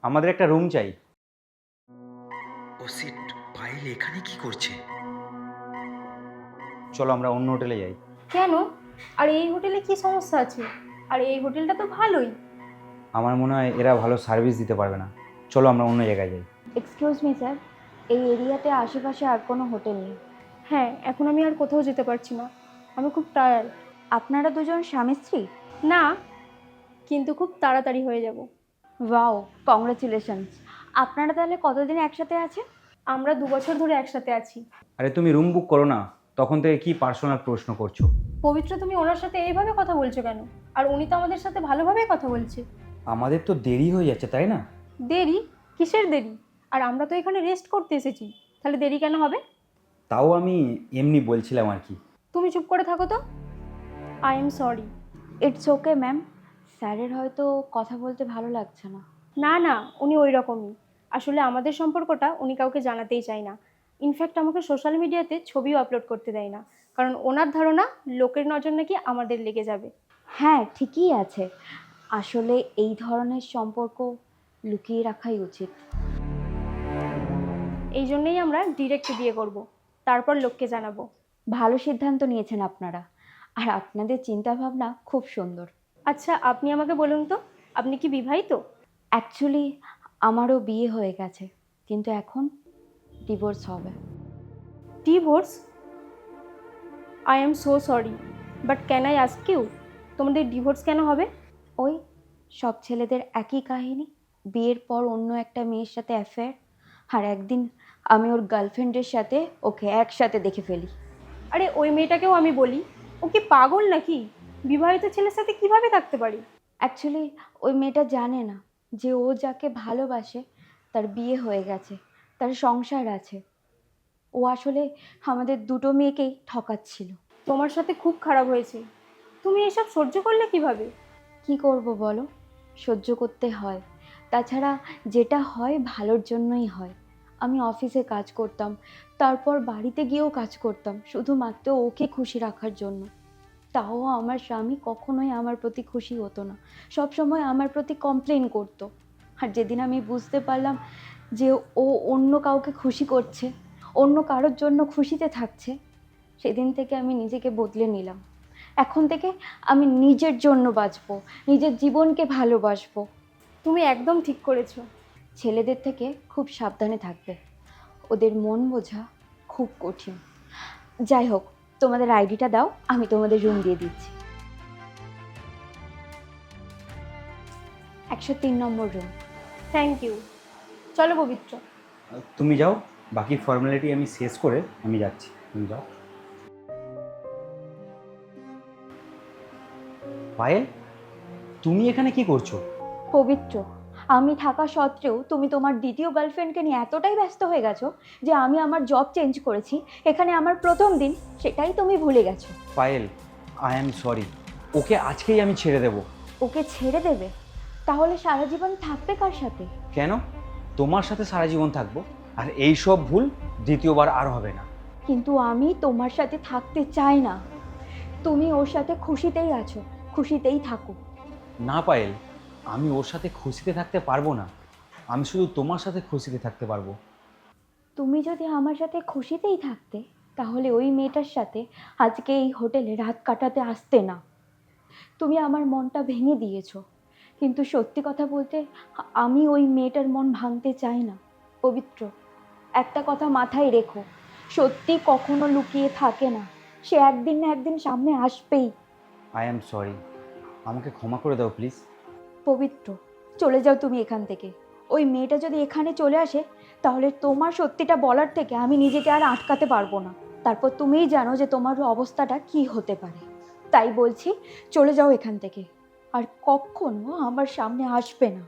আমাদের একটা রুম চাই। ও সিট, পায়েল এখানে কি করছে? চলো আমরা অন্য হোটেলে যাই। কেন? আর এই হোটেলে কি সমস্যা আছে? আর এই হোটেলটা তো ভালোই। আমার মনে হয় এরা ভালো সার্ভিস দিতে পারবে না। চলো আমরা অন্য জায়গায় যাই। এক্সকিউজ মি স্যার, এই এরিয়াতে আশেপাশে আর কোনো হোটেল নেই। হ্যাঁ, এখন আমি আর কোথাও যেতে পারছি না, আমি খুব টায়ার্ড। আপনারা দুজন স্বামী স্ত্রী? না, কিন্তু খুব তাড়াতাড়ি হয়ে যাব। Wow, congratulations. আপনারা তাহলে কতদিন একসাথে আছেন? আমরা 2 বছর ধরে একসাথে আছি। আরে তুমি রুম বুক করো না, তখন থেকে কি পার্সোনাল প্রশ্ন করছো? পবিত্র, তুমি ওনার সাথে এইভাবে কথা বলছো কেন? আর উনি তো আমাদের সাথে ভালোভাবেই কথা বলছে। আমাদের তো দেরি হয়ে যাচ্ছে, তাই না? দেরি? কিসের দেরি? আর আমরা তো এখানে রেস্ট করতে এসেছি, তাহলে দেরি কেন হবে? তাও আমি এমনি বলছিলাম আর কি। তুমি চুপ করে থাকো তো। I am sorry. It's okay ma'am, স্যারের হয়তো কথা বলতে ভালো লাগছে না। না না, উনি ওই রকমই। আসলে আমাদের সম্পর্কটা উনি কাউকে জানাতেই চায় না। ইনফ্যাক্ট আমাকে সোশ্যাল মিডিয়াতে ছবিও আপলোড করতে দেয় না, কারণ ওনার ধারণা লোকের নজর নাকি আমাদের লেগে যাবে। হ্যাঁ, ঠিকই আছে। আসলে এই ধরনের সম্পর্ক লুকিয়ে রাখাই উচিত। এই জন্যই আমরা ডিরেক্ট বিয়ে করব, তারপর লোককে জানাবো। ভালো সিদ্ধান্ত নিয়েছেন আপনারা, আর আপনাদের চিন্তাভাবনা খুব সুন্দর। আচ্ছা, আপনি আমাকে বলুন তো, আপনি কি বিবাহিত? অ্যাকচুয়ালি আমারও বিয়ে হয়ে গেছে, কিন্তু এখন ডিভোর্স হবে। Divorce? I am so sorry, but can I ask you, তোমাদের ডিভোর্স কেন হবে? ওই সব ছেলেদের একই কাহিনী, বিয়ের পর অন্য একটা মেয়ের সাথে অ্যাফেয়ার, আর একদিন আমি ওর গার্লফ্রেন্ডের সাথে ওকে একসাথে দেখে ফেলি। আরে ওই মেয়েটাকেও আমি বলি, ও কি পাগল নাকি? বিবাহিত ছেলের সাথে কিভাবে থাকতে পারি? অ্যাকচুয়ালি ওই মেয়েটা জানে না যে ও যাকে ভালোবাসে তার বিয়ে হয়ে গেছে, তার সংসার আছে। ও আসলে আমাদের দুটো মেয়েকেই ঠকাচ্ছিল। তোমার সাথে খুব খারাপ হয়েছে, তুমি এসব সহ্য করলে কিভাবে? কি করব বলো, সহ্য করতে হয়। তাছাড়া যেটা হয় ভালোর জন্যই হয়। আমি অফিসে কাজ করতাম, তারপর বাড়িতে গিয়েও কাজ করতাম শুধুমাত্র ওকে খুশি রাখার জন্য। তাও আমার স্বামী কখনোই আমার প্রতি খুশি হতো না, সব সময় আমার প্রতি কমপ্লেন করতো। আর যেদিন আমি বুঝতে পারলাম যে ও অন্য কাউকে খুশি করছে, অন্য কারোর জন্য খুশিতে থাকছে, সেদিন থেকে আমি নিজেকে বদলে নিলাম। এখন থেকে আমি নিজের জন্য বাঁচবো, নিজের জীবনকে ভালোবাসবো। তুমি একদম ঠিক করেছো। ছেলেদের থেকে খুব সাবধানে থাকবে, ওদের মন বোঝা খুব কঠিন। যাই হোক, তোমাদের আইডিটা দাও, আমি তোমাদের রুম দিয়ে দিচ্ছি। 103 নম্বর রুম। Thank you. চলো পবিত্র। তুমি যাও, বাকি ফর্মালিটি আমি শেষ করে আমি যাচ্ছি, তুমি যাও। পায়েল, তুমি এখানে কি করছো? পবিত্র, আমি থাকা সত্ত্বেও তুমি তোমার দ্বিতীয় গার্লফ্রেন্ডকে নিয়ে এতটাই ব্যস্ত হয়ে গেছো যে আমি আমার জব চেঞ্জ করেছি, এখানে আমার প্রথম দিন, সেটাই তুমি ভুলে গেছো। পায়েল, আই অ্যাম সরি, ওকে আজকেই আমি ছেড়ে দেব। ওকে ছেড়ে দেবে? তাহলে সারা জীবন থাকবে কার সাথে? কেন? তোমার সাথে সারা জীবন থাকবো, আর এই সব ভুল দ্বিতীয়বার আর হবে না। কিন্তু আমি তোমার সাথে থাকতে চাই না। তুমি ওর সাথে খুশিতেই আছো, খুশিতেই থাকো। না পায়েল, আমি ওর সাথে খুশিতে থাকতে পারবো না, আমি শুধু তোমার সাথে খুশিতে থাকতে পারবো। তুমি যদি আমার সাথে খুশিতেই থাকতে, তাহলে ওই মেয়েটার সাথে আজকে এই হোটেলে রাত কাটাতে আসতে না। তুমি আমার মনটা ভেঙে দিয়েছো, কিন্তু সত্যি কথা বলতে আমি ওই মেয়েটার মন ভাঙতে চাই না। পবিত্র, একটা কথা মাথায় রেখো, সত্যি কখনো লুকিয়ে থাকে না, সে একদিন না একদিন সামনে আসবেই। আই অ্যাম সরি, আমাকে ক্ষমা করে দাও প্লিজ। পবিত্র, চলে যাও তুমি এখান থেকে। ওই মেয়েটা যদি এখানে চলে আসে, তাহলে তোমার সত্যিটা বলার থেকে আমি নিজেকে আর আটকাতে পারবো না। তারপর তুমিই জানো যে তোমার অবস্থাটা কি হতে পারে। তাই বলছি, চলে যাও এখান থেকে, আর কখনো আমার সামনে আসবে না।